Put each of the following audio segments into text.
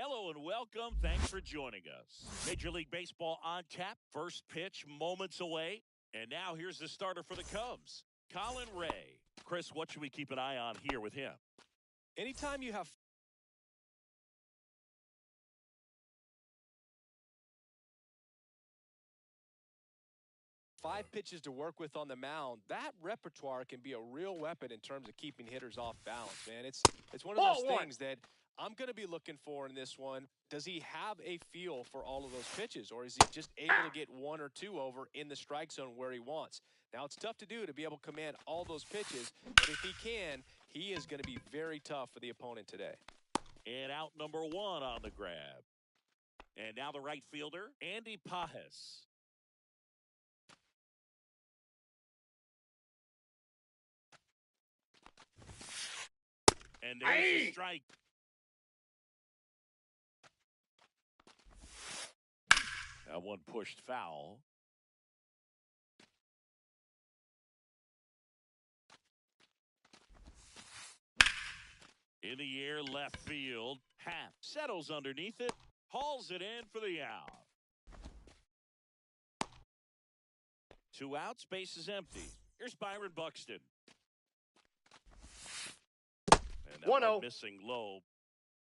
Hello and welcome. Thanks for joining us. Major League Baseball on tap. First pitch moments away. And now here's the starter for the Cubs, Colin Ray. Chris, what should we keep an eye on here with him? Anytime you have five pitches to work with on the mound, that repertoire can be a real weapon in terms of keeping hitters off balance, man. It's one of those things that I'm going to be looking for in this one. Does he have a feel for all of those pitches, or is he just able to get one or two over in the strike zone where he wants? Now, it's tough to do to be able to command all those pitches, but if he can, he is going to be very tough for the opponent today. And out number one on the grab. And now the right fielder, Andy Pajes. And there's a strike. That one pushed foul. In the air, left field. Happ settles underneath it, hauls it in for the out. 2 outs, base is empty. Here's Byron Buxton. And that 1-0. missing low.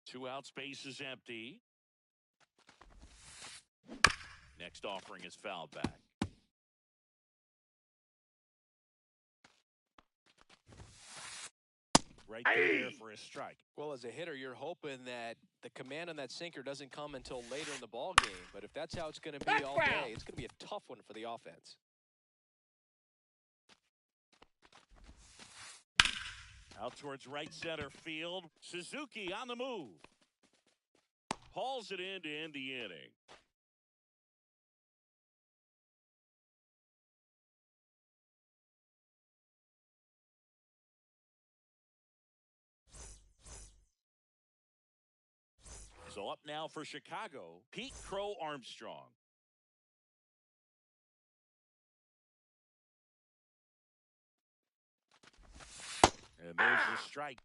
2 outs, base is empty. Next offering is fouled back. Right there for a strike. Well, as a hitter, you're hoping that the command on that sinker doesn't come until later in the ball game. But if that's how it's going to be all day, it's going to be a tough one for the offense. Out towards right center field. Suzuki on the move. Hauls it in to end the inning. So up now for Chicago, Pete Crow Armstrong. And there's the strike.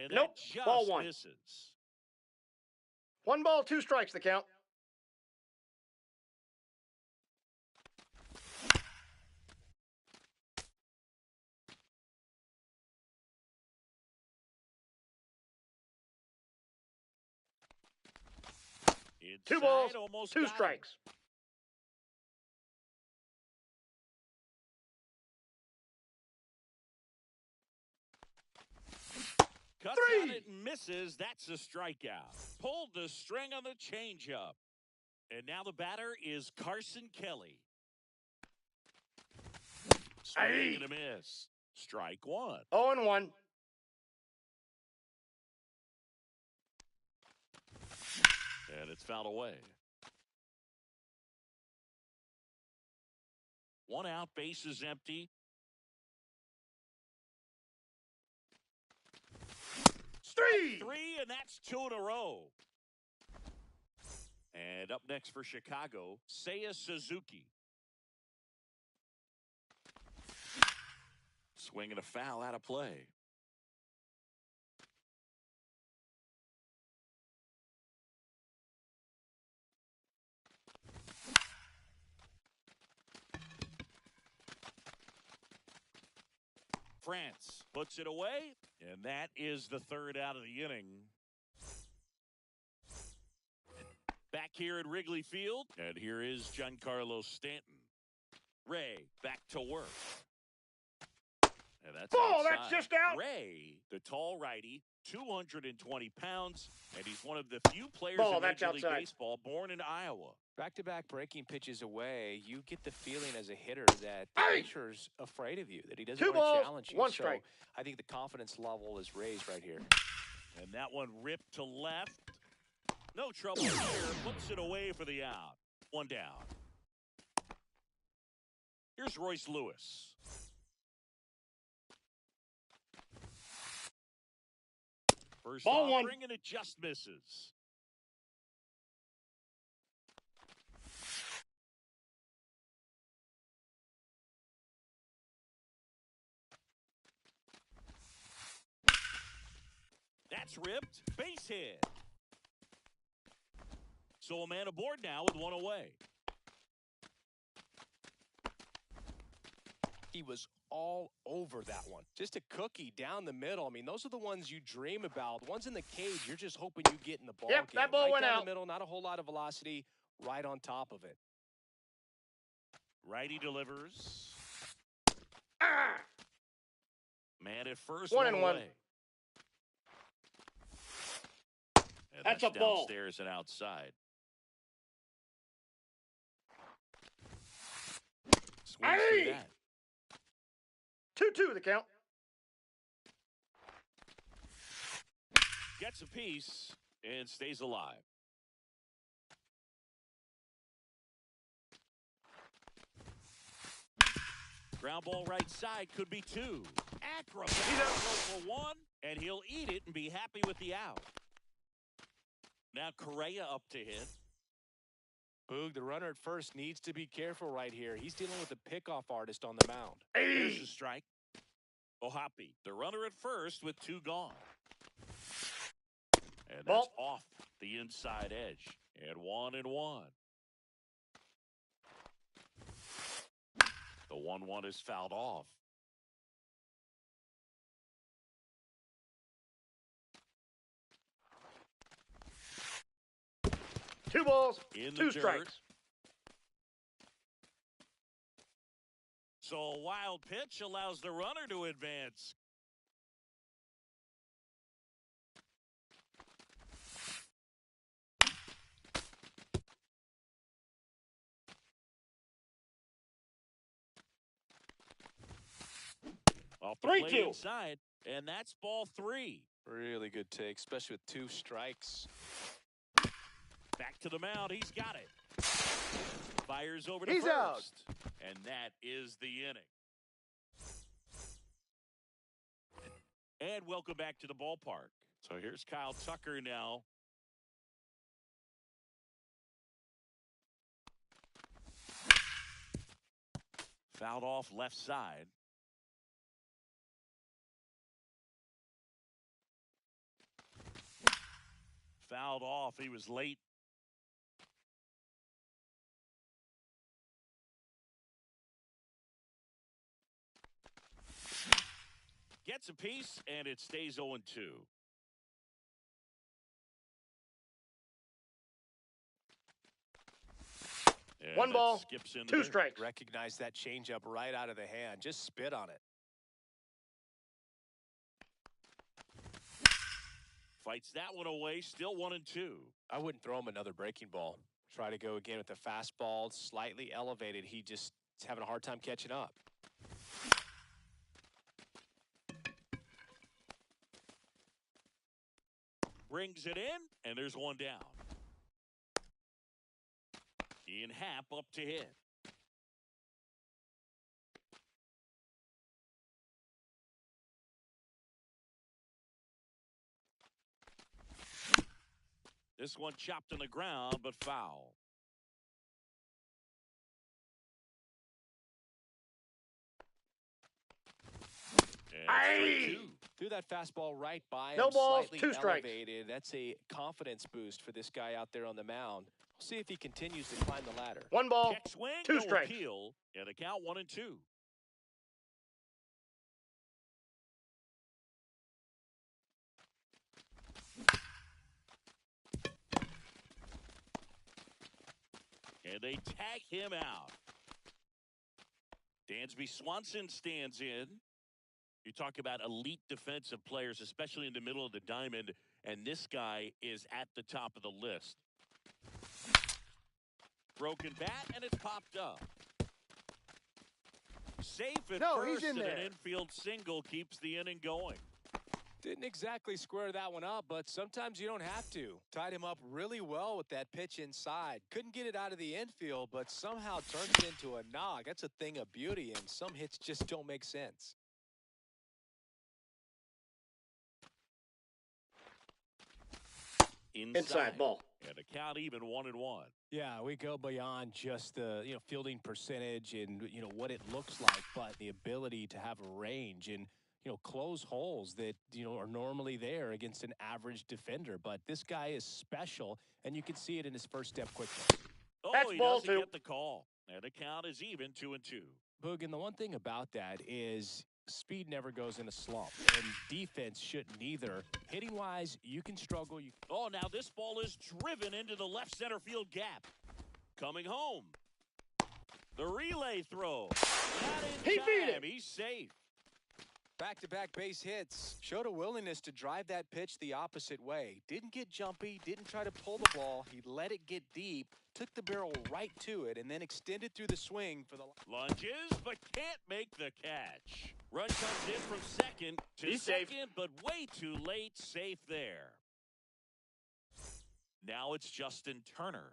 And Nope, that just ball one. misses. 1 ball, 2 strikes the count. Inside, 2 balls, almost 2 got him. strikes. Cuts 3. on it and misses. That's a strikeout. Pulled the string on the changeup. And now the batter is Carson Kelly. Swing and a miss. Strike 1. 0-1. And it's fouled away. 1 out, base is empty. 3. And that's 2 in a row. And up next for Chicago, Seiya Suzuki. Swing and a foul out of play. France puts it away, and that is the 3rd out of the inning. Back here at Wrigley Field, and here is Giancarlo Stanton. Ray back to work. And that's Ball, outside. that's just out. Ray, the tall righty, 220 pounds, and he's one of the few players Ball, in Major that's League outside. Baseball born in Iowa. Back-to-back breaking pitches away, you get the feeling as a hitter that the pitcher's afraid of you, that he doesn't 2 want to balls, challenge you. 1 So strike. I think the confidence level is raised right here. And that one ripped to left. No trouble here. Puts it away for the out. 1 down. Here's Royce Lewis. First Ball one. offering, and it just misses. That's ripped. Base hit. So a man aboard now with one away. He was all over that one. Just a cookie down the middle. I mean, those are the ones you dream about. The ones in the cage, you're just hoping you get in the ball game. That ball right went down out. the middle, not a whole lot of velocity, right on top of it. Righty delivers. Ah! Man at first, One and one. away. And That's a ball. Downstairs and outside. Swings through that. 2-2 the count. Gets a piece and stays alive. Ground ball right side, could be two. Acrobat for one, and he'll eat it and be happy with the out. Now Correa up to hit. Boog, the runner at first needs to be careful right here. He's dealing with the pickoff artist on the mound. Here's the strike. Ohapi, the runner at first with two gone. And that's off the inside edge. And 1-1. The 1-1 is fouled off. Two balls, In two the strikes. dirt. So a wild pitch allows the runner to advance. Off the plate 3-2. inside, and that's ball three. Really good take, especially with two strikes. Back to the mound. He's got it. Fires over to He's first. out. And that is the inning. And welcome back to the ballpark. So here's Kyle Tucker now. Fouled off left side. Fouled off. He was late. Gets a piece, and it stays 0-2. And One ball, skips in two there. strikes. Recognize that changeup right out of the hand. Just spit on it. Fights that one away, still 1-2. I wouldn't throw him another breaking ball. Try to go again with the fastball, slightly elevated. He just is having a hard time catching up. Brings it in, and there's one down. Ian Happ up to hit. This one chopped on the ground, but foul. And 3-2. Threw that fastball right by him. No balls, slightly two strikes. elevated. That's a confidence boost for this guy out there on the mound. We'll see if he continues to climb the ladder. One ball, Check swing, two no strikes. appeal, and the count 1-2. And they tag him out. Dansby Swanson stands in. You talk about elite defensive players, especially in the middle of the diamond, and this guy is at the top of the list. Broken bat, and it's popped up. Safe at He's first, in and there. an infield single keeps the inning going. Didn't exactly square that one up, but sometimes you don't have to. Tied him up really well with that pitch inside. Couldn't get it out of the infield, but somehow turned it into a knock. That's a thing of beauty, and some hits just don't make sense. Inside ball. And a count even 1-1. Yeah, we go beyond just the fielding percentage and what it looks like, but the ability to have a range and close holes that are normally there against an average defender. But this guy is special, and you can see it in his first step quickness. Oh, That's he ball doesn't two. get the call. And the count is even 2-2. Boog, and the one thing about that is speed never goes in a slump, and defense shouldn't either. Hitting-wise, you can struggle. Oh, now this ball is driven into the left center field gap. Coming home. The relay throw. Not in He time. beat it. He's safe. Back-to-back base hits. Showed a willingness to drive that pitch the opposite way. Didn't get jumpy, didn't try to pull the ball. He let it get deep, took the barrel right to it, and then extended through the swing for the Lunges, but can't make the catch. Run comes in from second to He's safe. second, but way too late. Safe there. Now it's Justin Turner.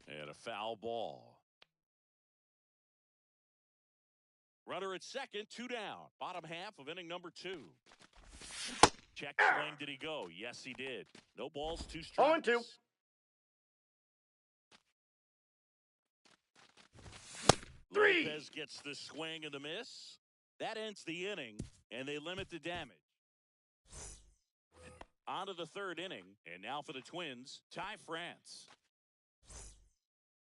And a foul ball. Runner at second, 2 down. Bottom half of inning number 2. Check swing, did he go? Yes, he did. No balls, 2 strikes. 0-2. Three. Lopez gets the swing and the miss. That ends the inning, and they limit the damage. On to the third inning, and now for the Twins, Ty France.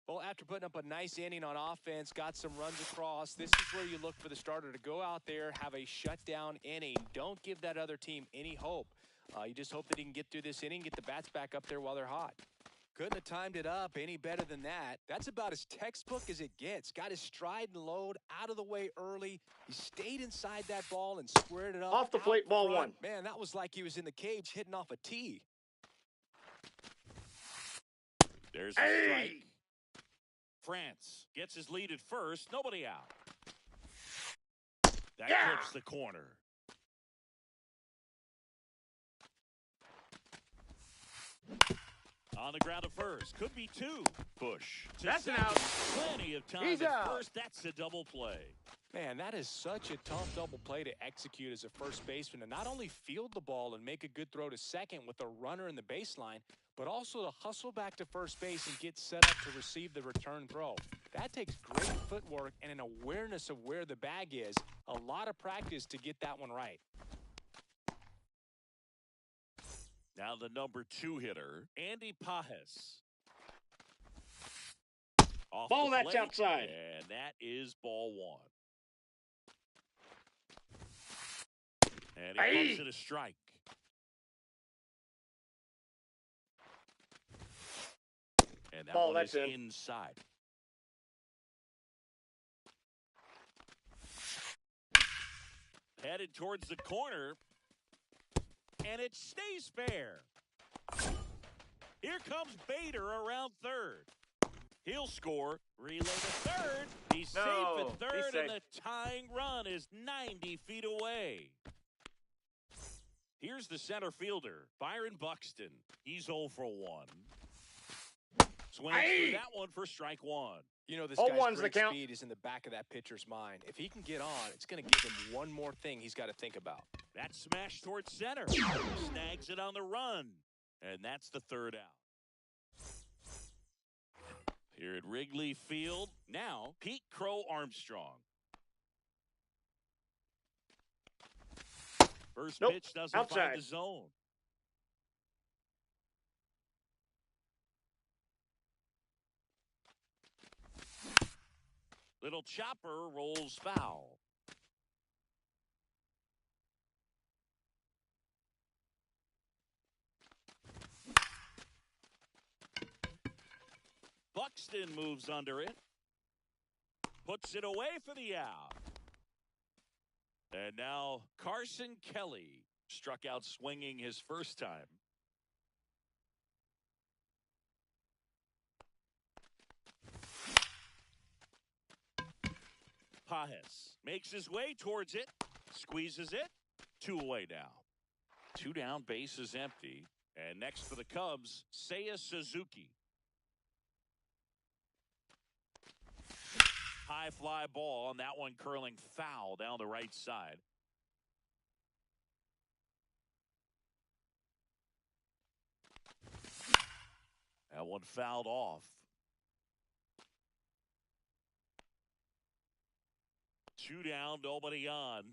Well, after putting up a nice inning on offense, got some runs across, this is where you look for the starter to go out there, have a shutdown inning. Don't give that other team any hope. You just hope that he can get through this inning, get the bats back up there while they're hot. Couldn't have timed it up any better than that. That's about as textbook as it gets. Got his stride and load out of the way early. He stayed inside that ball and squared it up. Off the plate, ball front. 1. Man, that was like he was in the cage hitting off a tee. There's a strike. France gets his lead at first. Nobody out. That clips the corner. On the ground at first. Could be 2. Push. That's an second. out. Plenty of time He's at out. first. That's a double play. Man, that is such a tough double play to execute as a first baseman, to not only field the ball and make a good throw to second with a runner in the baseline, but also to hustle back to first base and get set up to receive the return throw. That takes great footwork and an awareness of where the bag is. A lot of practice to get that one right. Now the number 2 hitter, Andy Pajes. Off Ball, the that's plate, outside. And that is ball 1. And he pumps it a strike. And that Ball, one that's is in. inside. Headed towards the corner. And it stays fair. Here comes Bader around third. He'll score. Relay to third. He's safe No, at third, he's safe. and the tying run is 90 feet away. Here's the center fielder, Byron Buxton. He's 0 for 1. Swings through that one for strike 1. This Oh, guy's one's great the count. speed is in the back of that pitcher's mind. If he can get on, it's going to give him one more thing he's got to think about. That smash towards center. Snags it on the run. And that's the third out. Here at Wrigley Field, now Pete Crow Armstrong. First Nope, pitch doesn't outside. find the zone. Little chopper rolls foul. Buxton moves under it. Puts it away for the out. And now Carson Kelly struck out swinging his first time. Pajes makes his way towards it, squeezes it, 2 away now. 2 down, base is empty. And next for the Cubs, Seiya Suzuki. High fly ball, and that one curling foul down the right side. That one fouled off. 2 down, nobody on.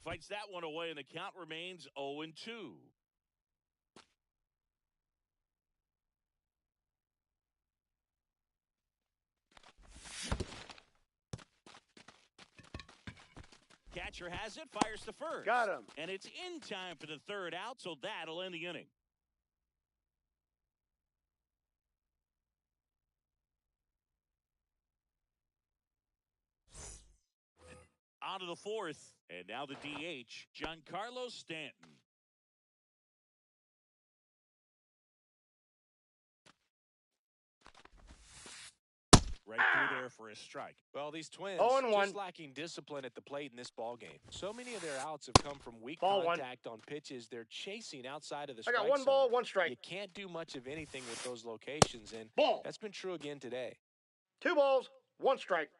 Fights that one away, and the count remains 0-2. Catcher has it, fires to first. Got him. And it's in time for the 3rd out, so that'll end the inning. On to the 4th, and now the DH, Giancarlo Stanton. Right through there for a strike. Well, these Twins 0-1. just lacking discipline at the plate in this ball game. So many of their outs have come from weak Ball contact on pitches they're chasing outside of the I strike got 1 zone. ball, 1 strike. You can't do much of anything with those locations, and Ball. that's been true again today. 2 balls, 1 strike.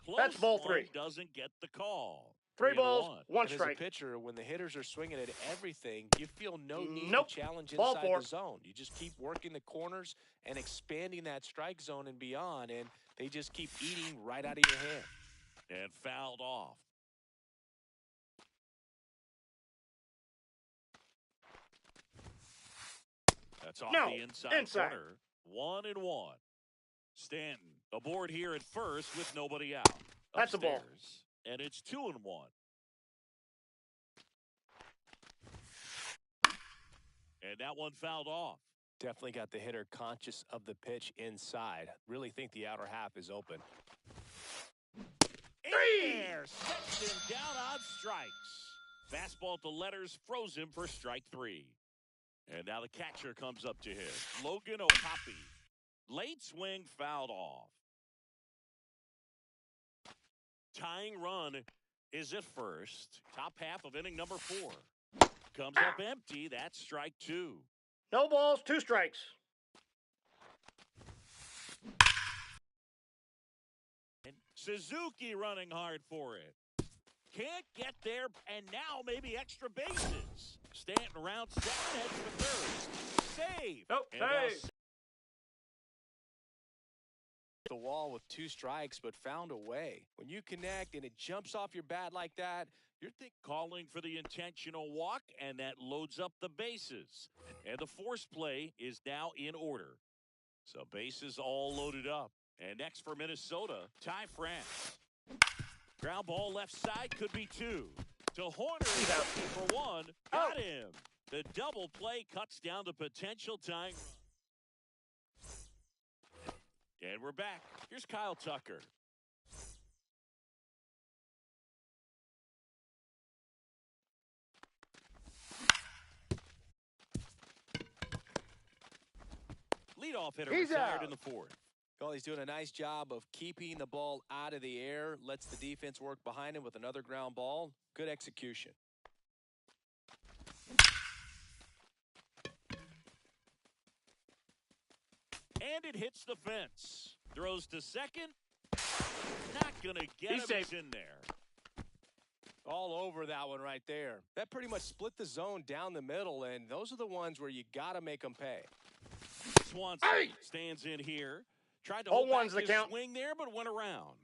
Close That's ball one 3. Doesn't get the call. 3 balls, 1 And strike. as a pitcher, when the hitters are swinging at everything, you feel no need Nope. to challenge Ball inside 4. the zone. You just keep working the corners and expanding that strike zone and beyond, and they just keep eating right out of your hand. And fouled off. That's off the inside corner. 1-1. Stanton aboard here at first with nobody out. That's a ball. Upstairs, and it's 2-1. And that one fouled off. Definitely got the hitter conscious of the pitch inside. Really think the outer half is open. There, Sexton down on strikes. Fastball to letters, froze him for strike 3. And now the catcher comes up to hit. Logan O'Hoppe. Late swing fouled off. Tying run is at first. Top half of inning number 4. Comes up empty. That's strike 2. No balls, 2 strikes. And Suzuki running hard for it. Can't get there, and now maybe extra bases. Stanton round 7, heads for 3rd. Save. Nope, And now save. The wall with 2 strikes, but found a way. When you connect and it jumps off your bat like that, you're calling for the intentional walk, and that loads up the bases. And the force play is now in order. So bases all loaded up. And next for Minnesota, Ty France. Ground ball left side, could be 2. To Horner, for 1. Got him. The double play cuts down the potential tying run. And we're back. Here's Kyle Tucker. Leadoff hitter retired in the 4th. well, he's doing a nice job of keeping the ball out of the air, lets the defense work behind him with another ground ball. Good execution. And it hits the fence. Throws to second. Not going to get him. He's in there. All over that one right there. That pretty much split the zone down the middle, and those are the ones where you got to make them pay. Swanson stands in here. Tried to hold back his swing there, but went around.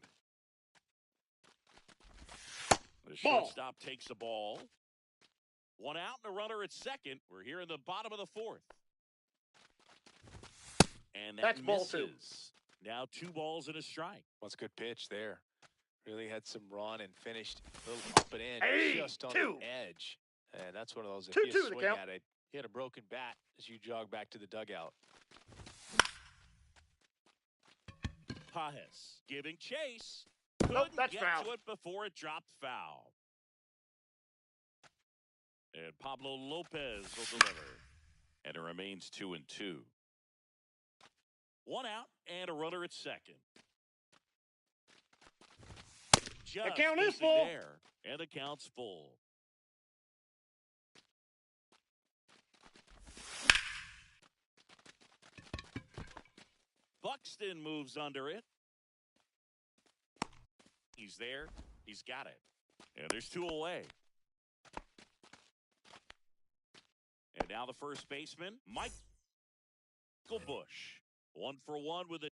The shortstop takes the ball. 1 out and a runner at second. We're here in the bottom of the 4th. And that's ball misses. 2. Now 2 balls and a strike. That's a good pitch there. Really had some run and finished a little up and in, just on the edge. And that's one of those, if you swing at it, you had a broken bat as you jog back to the dugout. Pajes giving chase. Nope, Couldn't that's get foul. to it before it dropped foul. And Pablo Lopez will deliver. And it remains 2-2. 1 out and a runner at second. Just the count is full. There, and the count's full. Buxton moves under it. He's there. He's got it. And there's 2 away. And now the first baseman, Michael Bush. 1 for 1 with a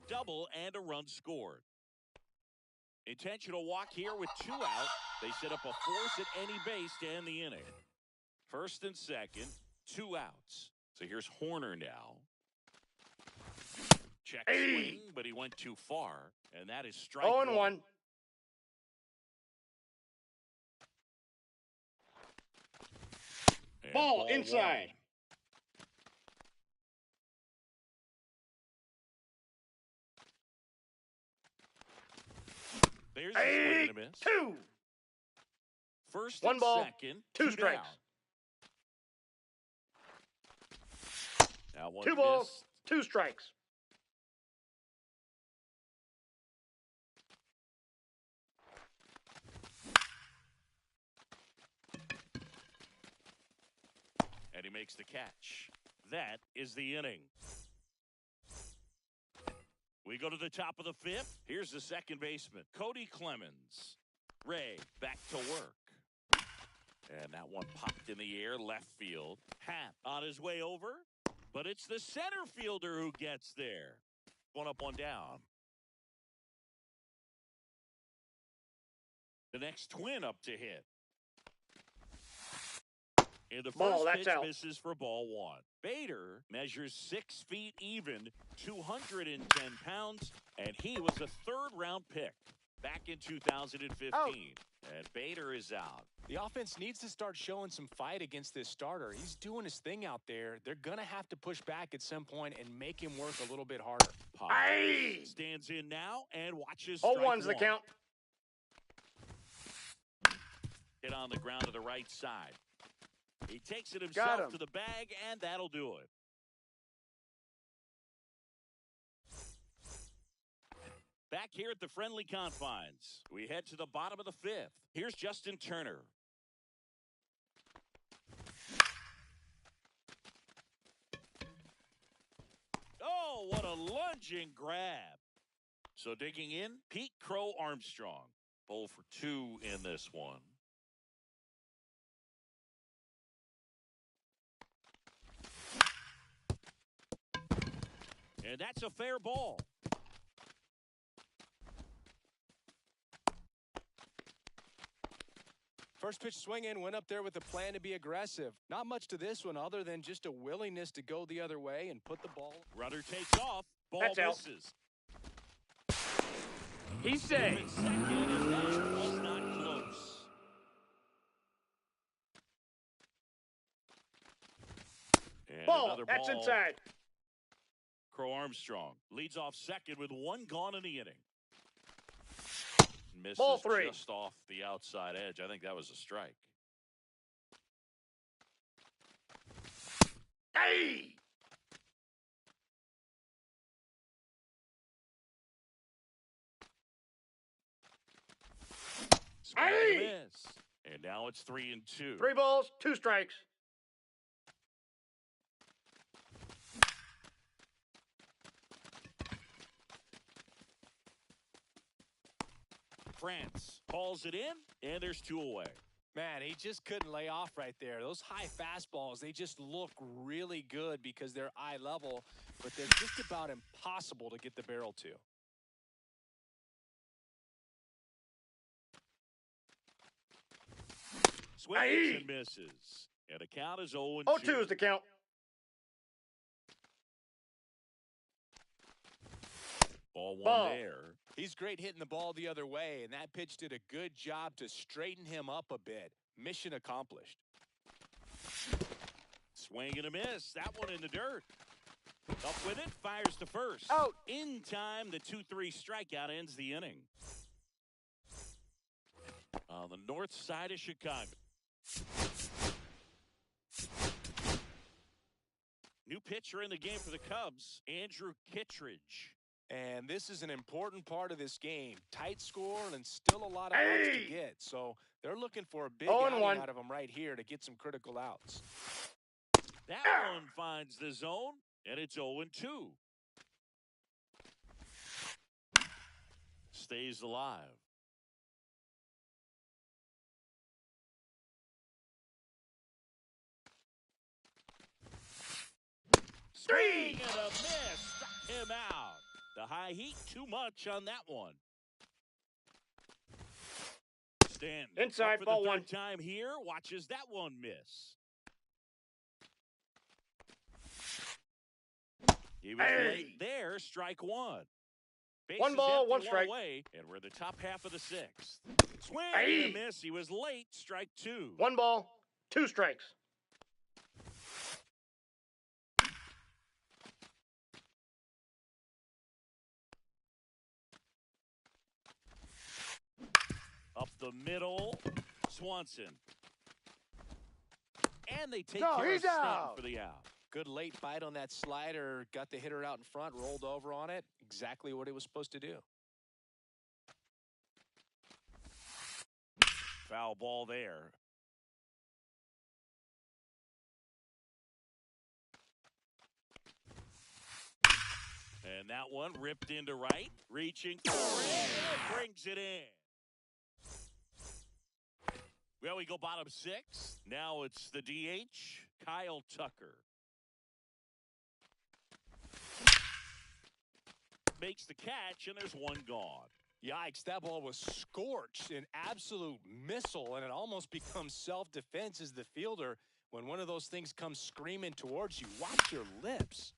double and a run scored. Intentional walk here with 2 out. They set up a force at any base to end the inning. First and second, 2 outs. So here's Horner now. Check swing, but he went too far. And that is strike 0-1. Ball inside. 1. There's a swing and a miss. 2. First 1 and ball, second, 2 strikes. Down. Now 1 2 balls, missed. 2 strikes. And he makes the catch. That is the inning. We go to the top of the 5th. Here's the second baseman, Cody Clemens. Ray back to work. And that one popped in the air, left field. Happ on his way over, but it's the center fielder who gets there. 1 up, 1 down. The next twin up to hit. And the Ball, first that's pitch out. misses for ball 1. Bader measures 6 feet even, 210 pounds, and he was a 3rd-round pick back in 2015. Out. And Bader is out. The offense needs to start showing some fight against this starter. He's doing his thing out there. They're going to have to push back at some point and make him work a little bit harder. Pop stands in now and watches strike 0-1's the 1. count. Hit on the ground to the right side. He takes it Got himself him. to the bag, and that'll do it. Back here at the friendly confines, we head to the bottom of the 5th. Here's Justin Turner. Oh, what a lunging grab. So digging in, Pete Crow Armstrong. 0 for 2 in this one. And that's a fair ball. First pitch swinging, went up there with a plan to be aggressive. Not much to this one other than just a willingness to go the other way and put the ball. Runner takes off. Ball That's out. misses. He's safe. Second, and that was not close. And Ball, another that's ball. inside. Crow Armstrong leads off second with 1 gone in the inning. Misses Ball 3. just off the outside edge. I think that was a strike. Hey! Swing and a Hey! miss. And now it's 3 and 2. 3 balls, 2 strikes. France calls it in, and there's 2 away. Man, he just couldn't lay off right there. Those high fastballs, they just look really good because they're eye level, but they're just about impossible to get the barrel to. Swings Aye. and misses. And the count is 0 and 0-2 is the count. Ball 1 Ball. there. He's great hitting the ball the other way, and that pitch did a good job to straighten him up a bit. Mission accomplished. Swing and a miss. That one in the dirt. Up with it, fires to first. Out. In time, the 2-3 strikeout ends the inning. On the north side of Chicago. New pitcher in the game for the Cubs, Andrew Kittredge. And this is an important part of this game. Tight score and still a lot of outs to get. So they're looking for a big outing 0-1. out of him right here to get some critical outs. That one finds the zone, and it's 0 and 2. Stays alive. Swing and a miss. Struck him out. The high heat, too much on that one. Stanton. Inside, up for ball the one. third time here. Watches that one miss. He was late there. Strike one. Bases One ball, empty, one strike. away, and we're the top half of the sixth. Swing Hey. and a miss. He was late. Strike two. One ball, two strikes. Up the middle, Swanson. And they take No, care of he's Stanton out. for the out. Good late bite on that slider. Got the hitter out in front, rolled over on it. Exactly what it was supposed to do. Foul ball there. And that one ripped into right, reaching for it, brings it in. Well, we go bottom six. Now it's the DH, Kyle Tucker. Makes the catch, and there's one gone. Yikes, that ball was scorched, an absolute missile, and it almost becomes self-defense as the fielder. When one of those things comes screaming towards you, watch your lips.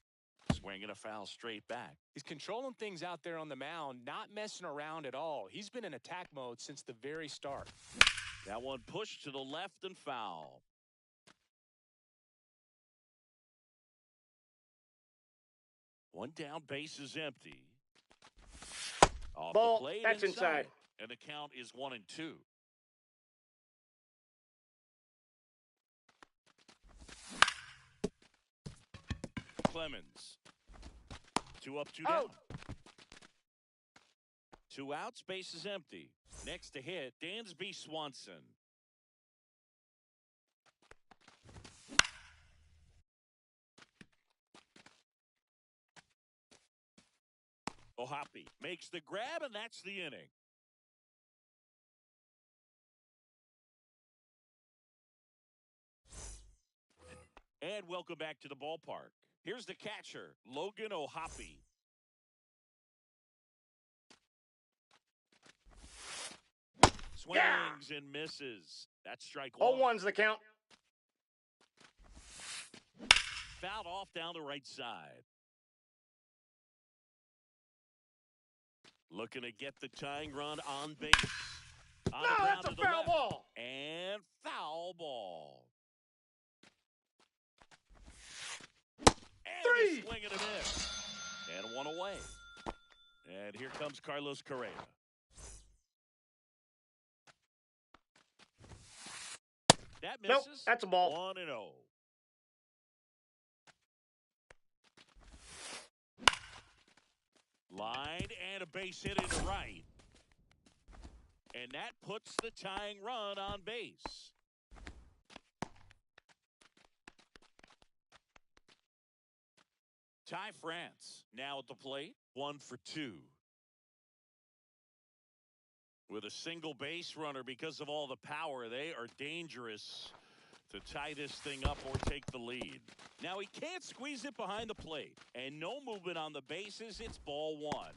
Swinging a foul straight back. He's controlling things out there on the mound, not messing around at all. He's been in attack mode since the very start. That one pushed to the left and foul. One down, base is empty. Off Ball, the plate, that's inside. And the count is 1-2. Clemens. 2 up, 2 down. Out. 2 outs, base is empty. Next to hit, Dansby Swanson. Ohapi makes the grab, and that's the inning. And welcome back to the ballpark. Here's the catcher, Logan Ohapi. Swings and misses. That's strike one. 0-1's the count. Fouled off down the right side. Looking to get the tying run on base. On No, the ground that's a to the foul left. ball. And foul ball. And Three. a swing and a miss. And one away. And here comes Carlos Correa. That misses. Nope, that's a ball. 1-0. Line and a base hit into right. And that puts the tying run on base. Ty France now at the plate, 1 for 2. With a single base runner, because of all the power, they are dangerous to tie this thing up or take the lead. Now he can't squeeze it behind the plate, and no movement on the bases. It's ball one.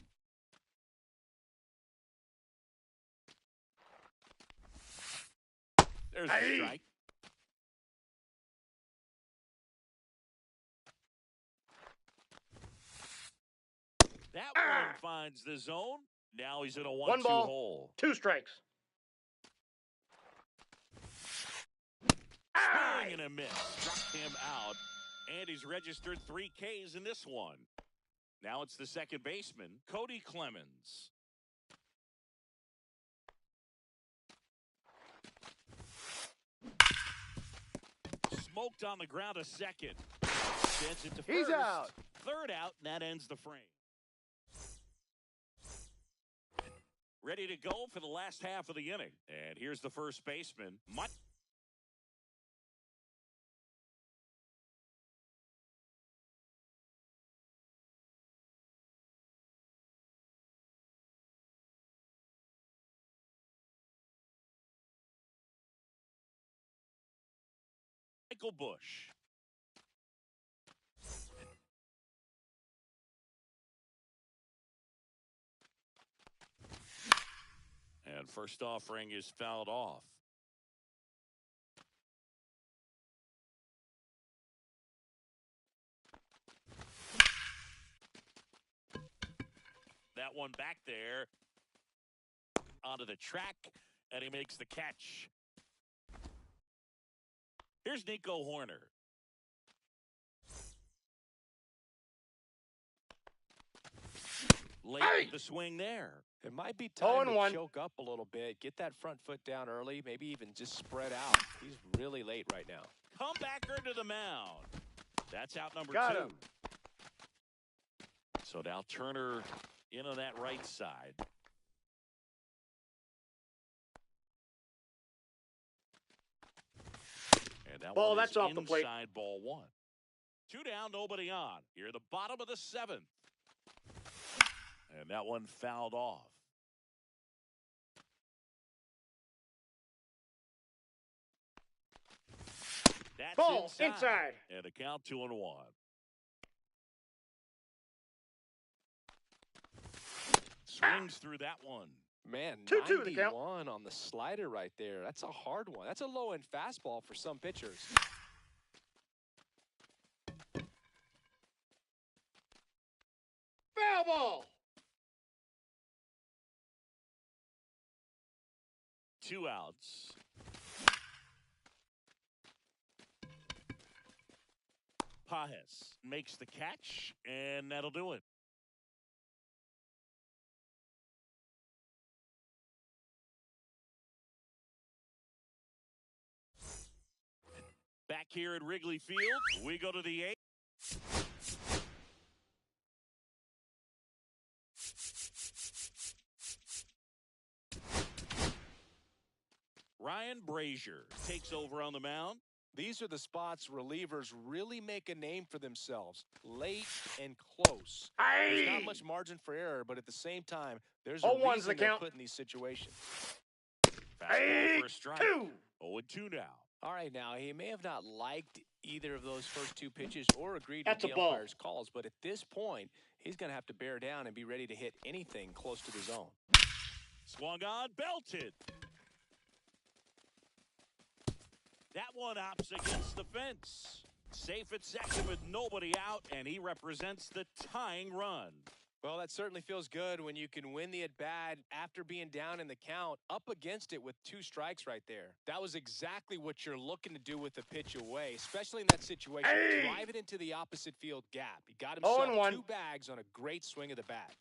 There's a strike. That one finds the zone. Now he's in a 1-2 ball, hole. 2 strikes. Swing and a miss. Struck him out. And he's registered 3 Ks in this one. Now it's the second baseman, Cody Clemens. Smoked on the ground a second. Sends it to first. He's out. Third out, and that ends the frame. Ready to go for the last half of the inning. And here's the first baseman, Michael Bush. And first offering is fouled off. That one back there onto the track, and he makes the catch. Here's Nico Horner. Late the swing there. It might be time to choke up a little bit, get that front foot down early, maybe even just spread out. He's really late right now. Comebacker to the mound. That's out number Got 2. him. So now Turner in on that right side. And that Ball, one that's is off the plate. Inside ball 1. 2 down, nobody on. Here at the bottom of the 7th. And that one fouled off. That's ball inside. And a count 2-1. Swings through that one. Man, 2-2 the count. 91 on the slider right there. That's a hard one. That's a low-end fastball for some pitchers. Foul ball. 2 outs. Pajes makes the catch, and that'll do it. Back here at Wrigley Field, we go to the 8th. Ryan Brazier takes over on the mound. These are the spots relievers really make a name for themselves. Late and close. There's not much margin for error, but at the same time, there's a reason they're put in these situations. Fastball for a strike. 0-2 now. All right, now, he may have not liked either of those first 2 pitches or agreed with the ball. umpire's calls, but at this point, he's going to have to bear down and be ready to hit anything close to the zone. Swung on, belted. That one opts against the fence. Safe at second with nobody out, and he represents the tying run. Well, that certainly feels good when you can win the at-bat after being down in the count, up against it with 2 strikes right there. That was exactly what you're looking to do with the pitch away, especially in that situation. Drive it into the opposite field gap. He got himself 2 bags on a great swing of the bat.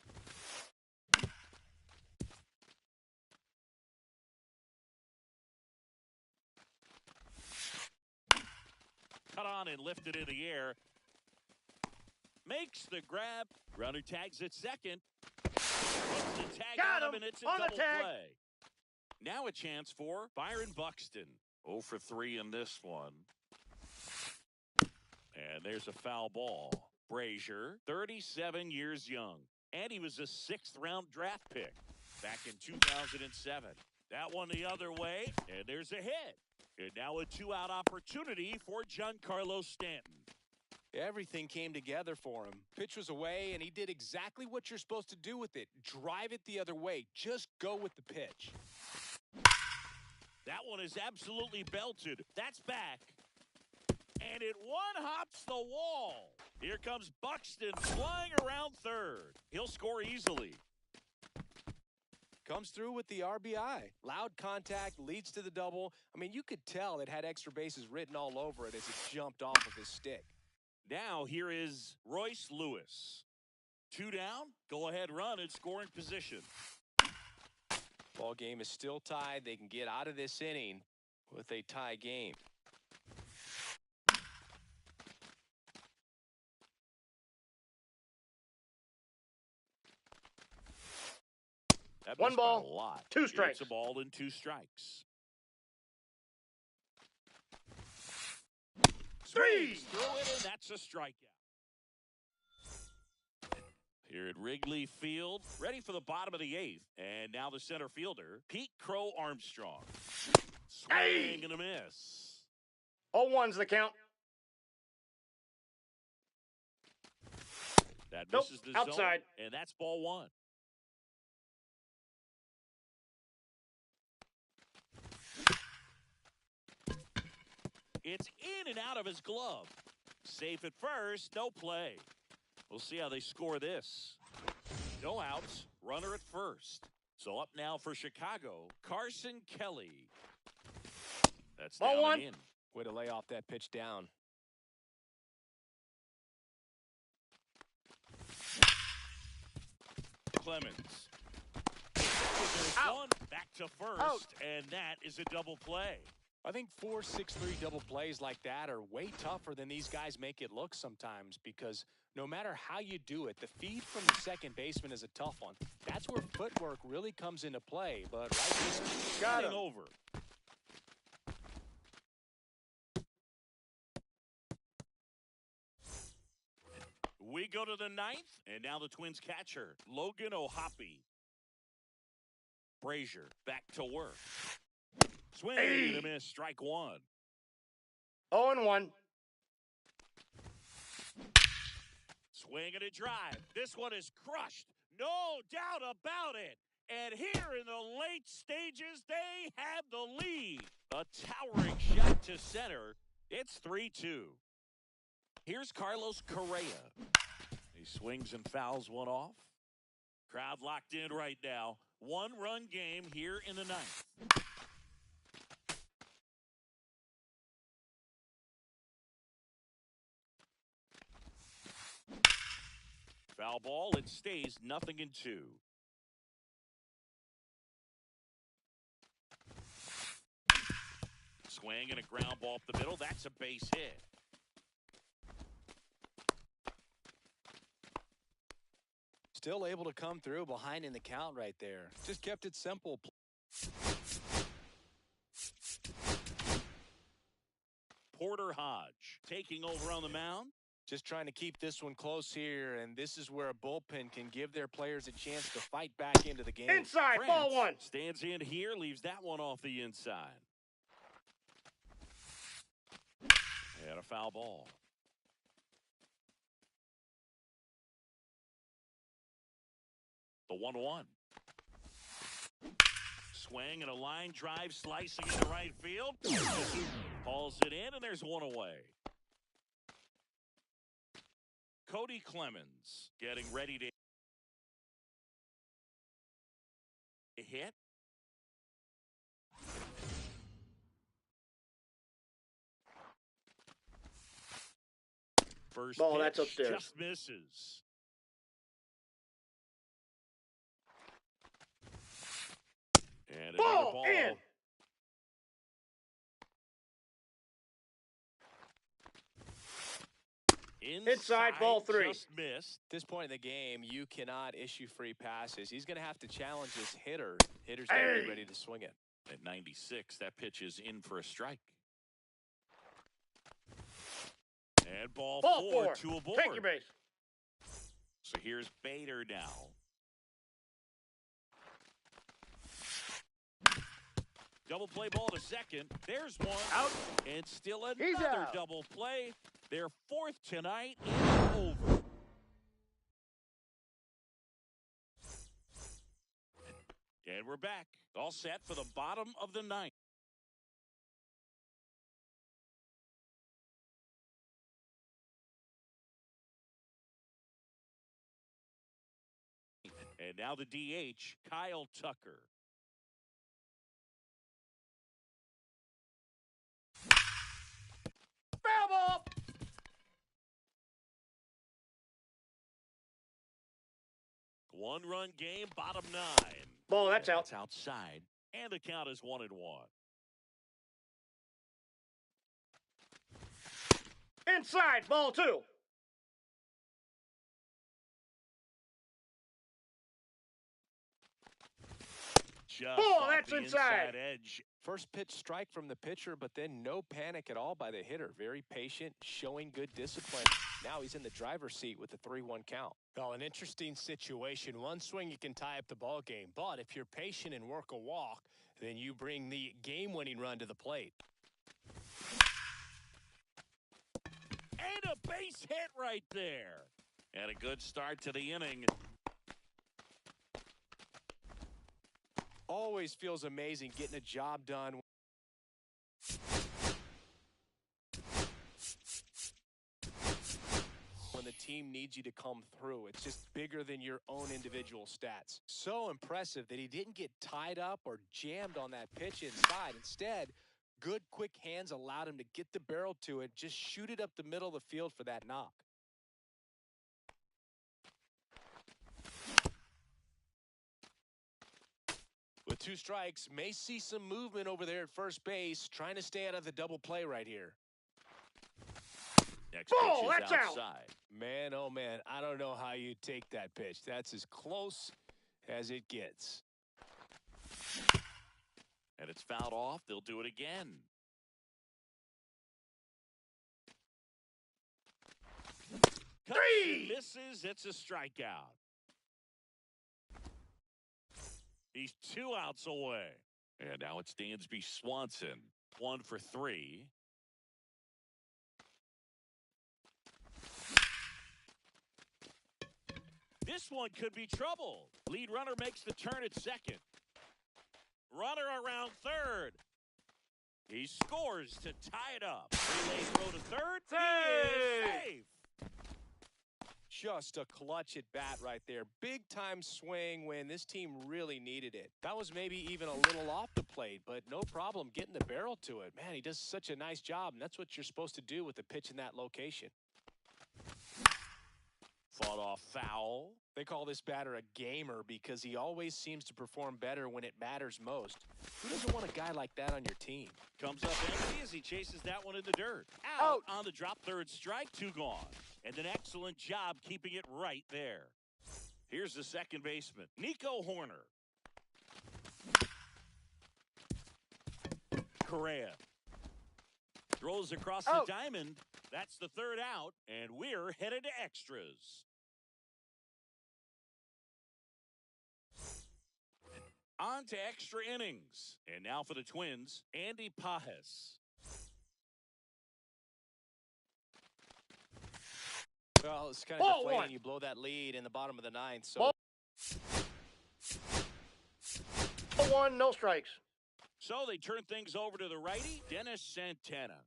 Cut on and lifted in the air. Makes the grab. Runner tags at second. Puts the tag on him, and it's a double play. Now a chance for Byron Buxton. 0 for 3 in this one. And there's a foul ball. Brazier, 37 years young. And he was a 6th-round draft pick back in 2007. That one the other way, and there's a hit. And now a 2-out opportunity for Giancarlo Stanton. Everything came together for him. Pitch was away, and he did exactly what you're supposed to do with it. Drive it the other way. Just go with the pitch. That one is absolutely belted. That's back. And it one-hops the wall. Here comes Buxton flying around third. He'll score easily. Comes through with the RBI. Loud contact, leads to the double. I mean, you could tell it had extra bases written all over it as it jumped off of his stick. Now here is Royce Lewis. 2 down, go-ahead run in scoring position. Ball game is still tied. They can get out of this inning with a tie game. That 1 ball, a lot. 2 strikes. It's a ball and 2 strikes. 3. Throw it, and that's a strikeout. Here at Wrigley Field, ready for the bottom of the 8th. And now the center fielder, Pete Crow Armstrong. Swing and a miss. 0-1's the count. That misses the zone, outside. and that's ball 1. It's in and out of his glove. Safe at first, no play. We'll see how they score this. No outs, runner at first. So up now for Chicago, Carson Kelly. That's Ball down one. and in. Way to lay off that pitch down. Clemens. There's Out. one, back to first, Out. and that is a double play. I think 4-6-3 double plays like that are way tougher than these guys make it look sometimes, because no matter how you do it, the feed from the second baseman is a tough one. That's where footwork really comes into play, but right here, Got him. over. We go to the ninth, and now the Twins catcher, Logan O'Hoppe. Brazier back to work. Swing and a miss, strike one. 0-1. Swing and a drive. This one is crushed. No doubt about it. And here in the late stages, they have the lead. A towering shot to center. It's 3-2. Here's Carlos Correa. He swings and fouls one off. Crowd locked in right now. One-run game here in the ninth. Foul ball. It stays 0-2. Swing and a ground ball up the middle. That's a base hit. still able to come through behind in the count right there. Just kept it simple. Porter Hodge taking over on the mound. Just trying to keep this one close here, and this is where a bullpen can give their players a chance to fight back into the game. Inside, ball one. Stands in here, leaves that one off the inside. And a foul ball. The 1-1. Swing and a line drive slicing into right field. Hauls it in, and there's one away. Cody Clemens getting ready to hit. First ball, pitch that's upstairs. just misses. And another ball. In. Inside, ball three. Just missed. At this point in the game, you cannot issue free passes. He's going to have to challenge his hitter. Hitter's going to be ready to swing it. At 96, that pitch is in for a strike. And ball four, two aboard. Take your base. So here's Bader now. Double play ball to second. There's one. Out. And still He's another out. double play. Their fourth tonight and over. And we're back. All set for the bottom of the ninth. And now the DH, Kyle Tucker. Foul ball. One-run game, bottom nine. Ball, that's out. That's outside. And the count is 1-1. Inside, ball two. Just Ball, off that's the inside. edge. First pitch strike from the pitcher, but then no panic at all by the hitter. Very patient, showing good discipline. Now he's in the driver's seat with the 3-1 count. Well, an interesting situation. One swing, you can tie up the ball game. But if you're patient and work a walk, then you bring the game-winning run to the plate. And a base hit right there. And a good start to the inning. Always feels amazing getting a job done. team needs you to come through. It's just bigger than your own individual stats. So impressive that he didn't get tied up or jammed on that pitch inside. Instead, good quick hands allowed him to get the barrel to it, just shoot it up the middle of the field for that knock. With 2 strikes, may see some movement over there at first base, trying to stay out of the double play right here. Next pitch is that's out. outside. Man, oh man, I don't know how you take that pitch. That's as close as it gets. And it's fouled off. They'll do it again. Three! Misses. It's a strikeout. He's 2 outs away. And now it's Dansby Swanson. 1 for 3. This one could be trouble. Lead runner makes the turn at second. Runner around third. He scores to tie it up. Relay throw to third. He is safe. Just a clutch at bat right there. Big time swing when this team really needed it. That was maybe even a little off the plate, but no problem getting the barrel to it. Man, he does such a nice job, and that's what you're supposed to do with a pitch in that location. Fought off foul. They call this batter a gamer because he always seems to perform better when it matters most. Who doesn't want a guy like that on your team? Comes up empty as he chases that one in the dirt. Out on the drop, third strike, 2 gone. And an excellent job keeping it right there. Here's the second baseman, Nico Horner. Correa throws across the diamond. That's the 3rd out, and we're headed to extras. On to extra innings. And now for the Twins, Andy Pajes. Well, it's kind of deflating. You blow that lead in the bottom of the 9th. So 1, no strikes. So they turn things over to the righty, Dennis Santana.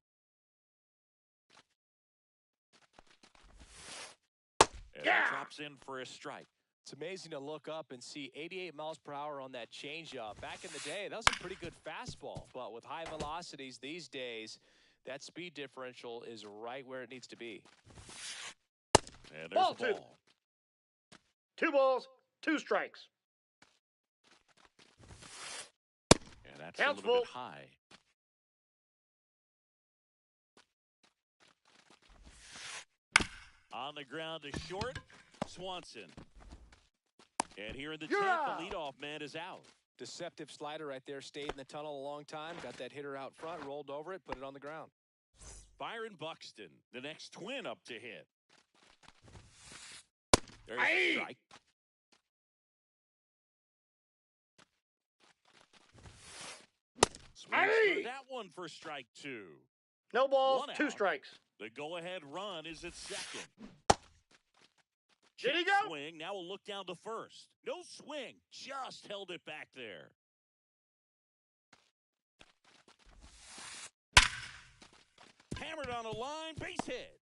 And that drops in for a strike. It's amazing to look up and see 88 miles per hour on that changeup. Back in the day, that was a pretty good fastball. But with high velocities these days, that speed differential is right where it needs to be. And there's the ball. 2 balls, 2 strikes. And that's a little bit high. On the ground to short, Swanson. And here in the 10th, the leadoff man is out. Deceptive slider right there. Stayed in the tunnel a long time. Got that hitter out front, rolled over it, put it on the ground. Byron Buxton, the next Twin up to hit. There's a strike. Swings that one for strike 2. No balls, 2 strikes. The go-ahead run is at second. Did he go? Swing. Now we'll look down to first. No swing. Just held it back there. Hammered on a line. Base hit.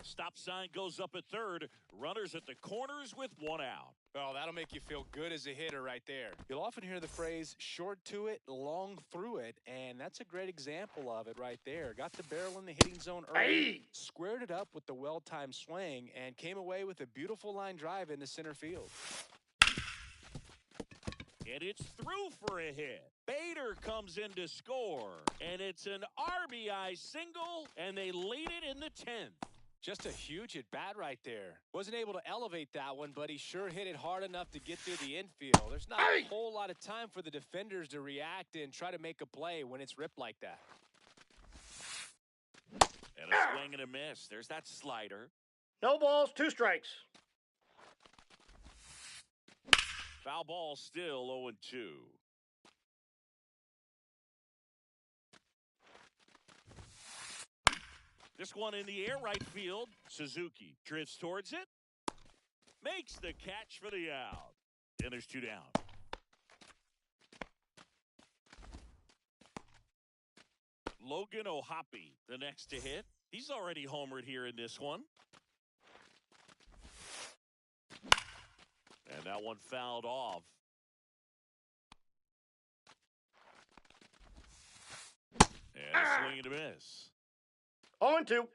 Stop sign goes up at third. Runners at the corners with 1 out. Oh, that'll make you feel good as a hitter right there. You'll often hear the phrase short to it, long through it, and that's a great example of it right there. Got the barrel in the hitting zone early, squared it up with the well-timed swing, and came away with a beautiful line drive into center field. And it's through for a hit. Bader comes in to score, and it's an RBI single, and they lead it in the 10th. Just a huge at-bat right there. Wasn't able to elevate that one, but he sure hit it hard enough to get through the infield. There's not a whole lot of time for the defenders to react and try to make a play when it's ripped like that. And a swing and a miss. There's that slider. No balls, 2 strikes. Foul ball still 0-2. This one in the air, right field. Suzuki drifts towards it. Makes the catch for the out. And there's 2 down. Logan O'Hoppe, the next to hit. He's already homered here in this one. And that one fouled off. And a swing and a miss. 0-2.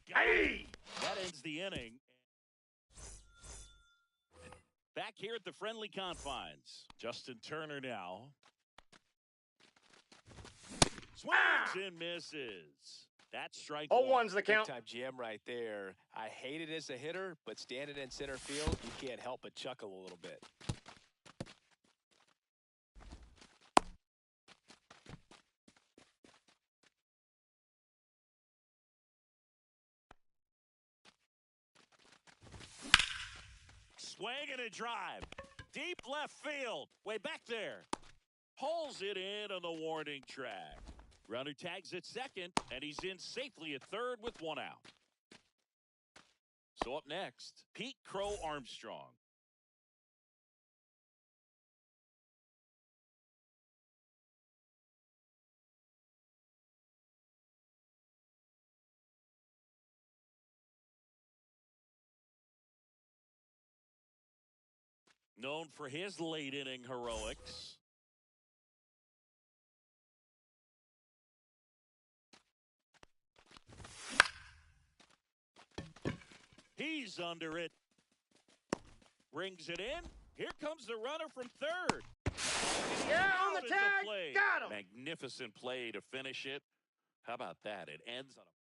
Hey! That ends the inning. Back here at the friendly confines. Justin Turner now. Swings and misses. That's strike 0-1's the count. Big-time GM right there. I hate it as a hitter, but standing in center field, you can't help but chuckle a little bit. Swing and a drive. Deep left field. Way back there. Pulls it in on the warning track. Runner tags at second, and he's in safely at third with one out. So up next, Pete Crow Armstrong. Known for his late inning heroics. He's under it. Brings it in. Here comes the runner from third. Yeah, on the Out at tag. plate. Got him. Magnificent play to finish it. How about that? It ends on a